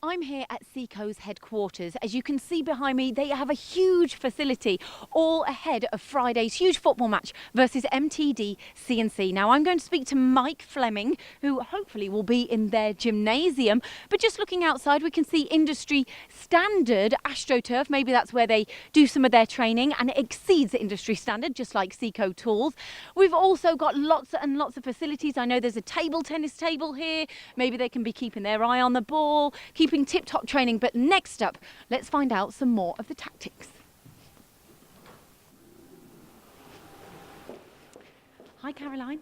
I'm here at SECO's headquarters. As you can see behind me, they have a huge facility all ahead of Friday's huge football match versus MTDCNC. Now, I'm going to speak to Mike Fleming, who hopefully will be in their gymnasium. But just looking outside, we can see industry standard AstroTurf. Maybe that's where they do some of their training, and it exceeds industry standard, just like SECO tools. We've also got lots and lots of facilities. I know there's a table tennis table here. Maybe they can be keeping their eye on the ball, keeping tip-top training. But next up, let's find out some more of the tactics. Hi, Caroline.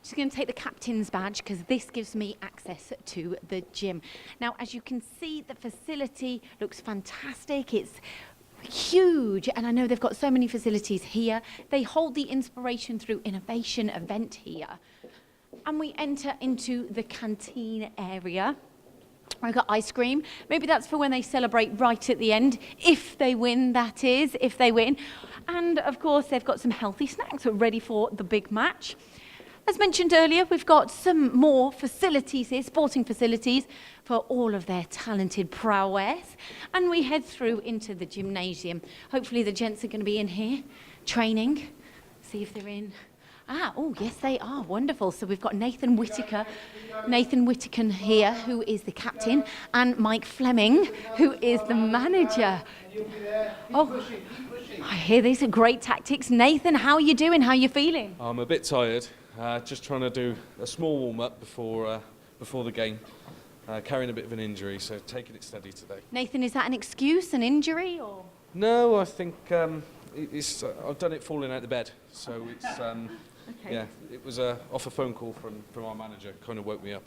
Just going to take the captain's badge because this gives me access to the gym. Now, as you can see, the facility looks fantastic. It's huge, and I know they've got so many facilities here. They hold the Inspiration Through Innovation event here. And we enter into the canteen area. I've got ice cream. Maybe that's for when they celebrate right at the end. If they win, that is, if they win. And of course, they've got some healthy snacks ready for the big match. As mentioned earlier, we've got some more facilities here, sporting facilities, for all of their talented prowess. And we head through into the gymnasium. Hopefully the gents are going to be in here training. See if they're in. Oh, yes, they are. Wonderful. So we've got Nathan Whittaker here, who is the captain, and Mike Fleming, who is the manager. Oh, I hear these are great tactics. Nathan, how are you doing? How are you feeling? I'm a bit tired. Just trying to do a small warm-up before the game. Carrying a bit of an injury, so taking it steady today. Nathan, is that an excuse, an injury, or? No, I think I've done it falling out of bed, so it's okay. Yeah, it was off a phone call from our manager. Kind of woke me up.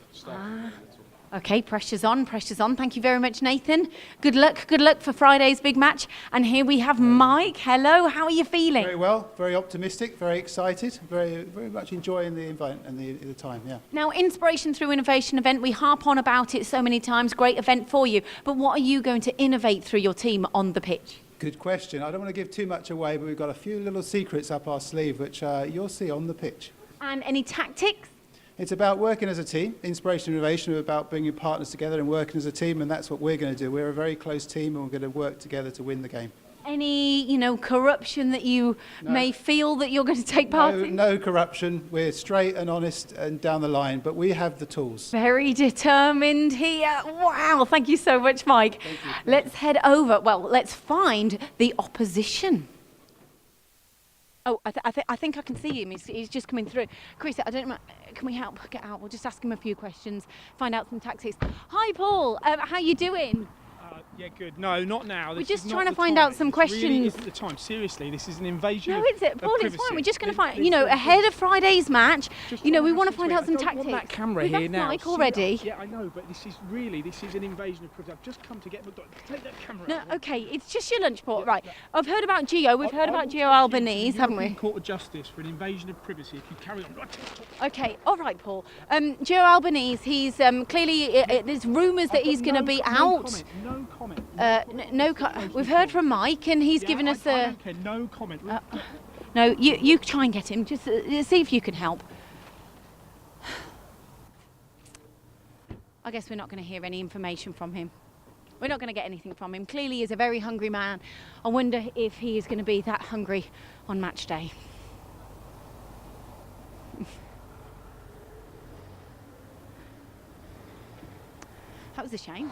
Okay, pressure's on. Thank you very much, Nathan. Good luck for Friday's big match. And here we have Mike. Hello, how are you feeling? Very well, very optimistic, very excited, very much enjoying the event and the time, yeah. Now, Inspiration Through Innovation event, we harp on about it so many times. Great event for you. But what are you going to innovate through your team on the pitch? Good question. I don't want to give too much away, but we've got a few little secrets up our sleeve, which you'll see on the pitch. And any tactics? It's about working as a team. Inspiration and Innovation are about bringing partners together and working as a team, and that's what we're going to do. We're a very close team, and we're going to work together to win the game. Any, corruption that you may feel that you're going to take part in? No corruption. We're straight and honest and down the line, but we have the tools. Very determined here. Wow, thank you so much, Mike. Thank you. Let's head over. Well, let's find the opposition. Oh, I think I can see him. He's just coming through. Chris, I don't know. Can we help get out? We'll just ask him a few questions, find out some tactics. Hi, Paul. How you doing? Yeah, good. No, not now. We're just trying to find out some questions. Really isn't the time. Seriously, this is an invasion. No, is it? Paul, it's fine. We're just going to find, ahead of Friday's match, we want to find out some tactics. I don't want that camera here now. Mike already. Yeah, I know, but this is an invasion of privacy. I've just come to get take that camera. No, okay, it's just your lunch, Paul. Right. I've heard about Gio. We've heard about Gio Albanese, haven't we? Court of Justice for an invasion of privacy. If you carry on. Okay, all right, Paul. Gio Albanese, he's clearly, there's rumours that he's going to be out. No comment. We've heard from Mike, and he's given us a. I don't care. No comment. No, you try and get him. Just see if you can help. I guess we're not going to hear any information from him. We're not going to get anything from him. Clearly, he's a very hungry man. I wonder if he is going to be that hungry on match day. That was a shame.